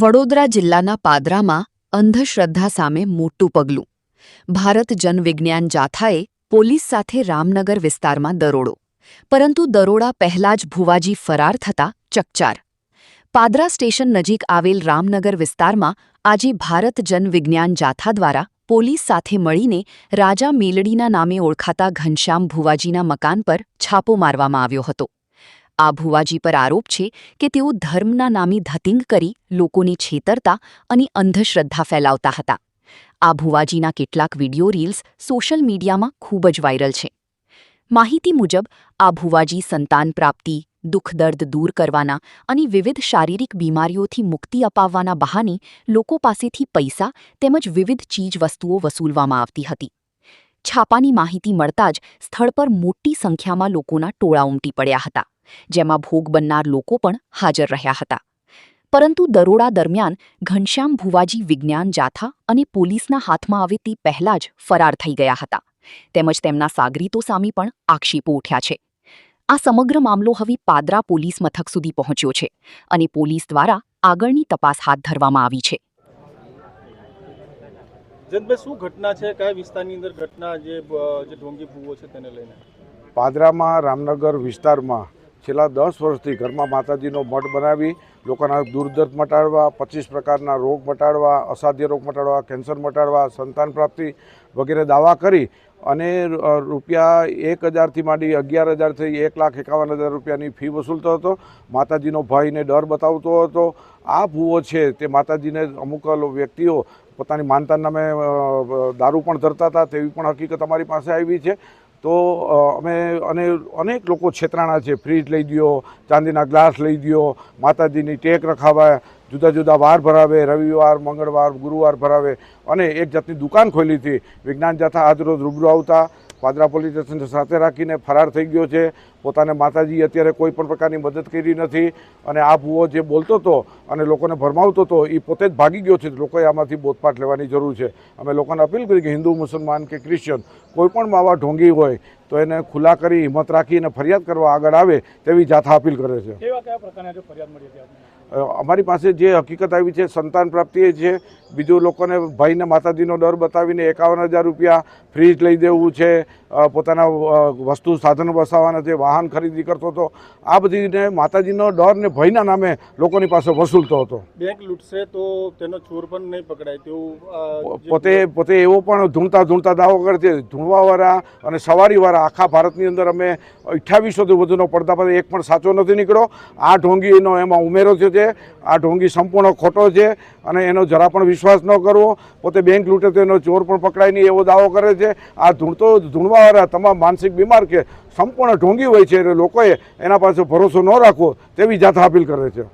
વડોદરા જિલ્લાના પાદરામાં અંધશ્રદ્ધા સામે મોટું પગલું. ભારત જનવિજ્ઞાન જાથાએ પોલીસ સાથે રામનગર વિસ્તારમાં દરોડો. પરંતુ દરોડા પહેલા જ ભુવાજી ફરાર થતા ચકચાર. પાદરા સ્ટેશન નજીક આવેલ રામનગર વિસ્તારમાં આજે ભારત જનવિજ્ઞાન જાથા દ્વારા પોલીસ સાથે મળીને રાજા મેલડીના નામે ઓળખાતા ઘનશ્યામ ભુવાજીના મકાન પર છાપો મારવામાં આવ્યો હતો. આ ભુવાજી પર આરોપ છે કે તેઓ ધર્મના નામી ધતિંગ કરી લોકોને છેતરતા અને અંધશ્રદ્ધા ફેલાવતા હતા. આ ભુવાજીના કેટલાક વિડિયો રીલ્સ સોશિયલ મીડિયામાં ખૂબ જ વાયરલ છે. માહિતી મુજબ આ ભુવાજી સંતાન પ્રાપ્તિ, દુઃખ દર્દ દૂર કરવાના અને વિવિધ શારીરિક બીમારીઓથી મુક્તિ અપાવવાના બહાને લોકો પાસેથી પૈસા તેમજ વિવિધ ચીજવસ્તુઓ વસૂલવામાં આવતી હતી. છાપાની માહિતી મળતા જ સ્થળ પર મોટી સંખ્યામાં લોકોના ટોળા ઉમટી પડ્યા હતા, જેમાં ભોગ બનનાર લોકો પણ હાજર રહ્યા હતા. પરંતુ દરોડા દરમિયાન ઘનશ્યામ ભુવાજી વિજ્ઞાન જાથા અને પોલીસના હાથમાં આવે તે પહેલાં જ ફરાર થઈ ગયા હતા. તેમજ તેમના સાગરીતો સામે પણ આક્ષેપો ઉઠ્યા છે. આ સમગ્ર મામલો હવે પાદરા પોલીસ મથક સુધી પહોંચ્યો છે અને પોલીસ દ્વારા આગળની તપાસ હાથ ધરવામાં આવી છે. જનભાઈ, શું ઘટના છે? કયા વિસ્તારની અંદર ઘટના જે ઢોંગી ભૂવો છે તેને લઈને? પાદરામાં રામનગર વિસ્તારમાં છેલ્લા 10 વર્ષથી ઘરમાં માતાજીનો મઠ બનાવી લોકોના દુર્દર્દ મટાડવા, 25 પ્રકારના રોગ મટાડવા, અસાધ્ય રોગ મટાડવા, કેન્સર મટાડવા, સંતાન પ્રાપ્તિ વગેરે દાવા કરી અને રૂપિયા 1000થી માંડી 11,000 થી 1,51,000 રૂપિયાની ફી વસૂલતો હતો. માતાજીનો ભયને ડર બતાવતો હતો. આ ભૂવો છે તે માતાજીને અમુક વ્યક્તિઓ પોતાની માનતા નામે દારૂ પણ ધરતા હતા, તેવી પણ હકીકત અમારી પાસે આવી છે. તો અમે અનેક લોકો છેતરાણા છે. ફ્રીજ લઈ દો, ચાંદીના ગ્લાસ લઈ દો, માતાજીની ટેક રખાવે, જુદા જુદા વાર ભરાવે, રવિવાર, મંગળવાર, ગુરુવાર ભરાવે અને એક જાતની દુકાન ખોલી હતી. વિજ્ઞાન જાથા આજરોજ રૂબરૂ આવતા પાદરા પોલીસ સ્ટેશન સાથે રાખીને ફરાર થઈ ગયો છે. પોતાને માતાજી અત્યારે કોઈ પણ પ્રકારની મદદ કરી નથી અને આ ભૂવો જે બોલતો હતો અને લોકોને ભરમાવતો હતો એ પોતે જ ભાગી ગયો છે. લોકોએ આમાંથી બોધપાઠ લેવાની જરૂર છે. અમે લોકોને અપીલ કરી કે હિન્દુ, મુસલમાન કે ક્રિશ્ચન કોઈ પણ આવા ઢોંગી હોય તો એને ખુલ્લા કરી હિંમત રાખીને ફરિયાદ કરવા આગળ આવે તેવી જાથા અપીલ કરે છે. કેવા કયા પ્રકારની ફરિયાદ મળી હતી? અમારી પાસે જે હકીકત આવી છે સંતાન પ્રાપ્તિ છે. બીજું લોકોને ભાઈને માતાજીનો ડર બતાવીને 51,000 રૂપિયા ફ્રીજ લઈ દેવું છે, પોતાના વસ્તુ સાધનો વસાવવાના છે, વાહન ખરીદી કરતો હતો. આ બધીને માતાજીનો ડર ને ભયના નામે લોકોની પાસે વસૂલતો હતો. બેંક લૂંટશે તો તેનો ચોર પણ નહીં પકડાય તેવું પોતે એવો પણ ધૂણતા દાવો કરે છે. ધૂણવાવાળા અને સવારીવાળા આખા ભારતની અંદર અમે 2800થી વધુનો પડદાપદ એક પણ સાચો નથી નીકળ્યો. આ ઢોંગીનો એમાં ઉમેરો થયો છે. આ ઢોંગી સંપૂર્ણ ખોટો છે અને એનો જરા પણ વિશ્વાસ ન કરવો. પોતે બેંક લૂંટે તો એનો ચોર પણ પકડાય નહીં એવો દાવો કરે છે. આ ધૂણવાવાળા તમામ માનસિક બીમાર કે સંપૂર્ણ ઢોંગી હોય છે એટલે લોકોએ એના પાસે ભરોસો ન રાખવો તેવી જાથા અપીલ કરે છે.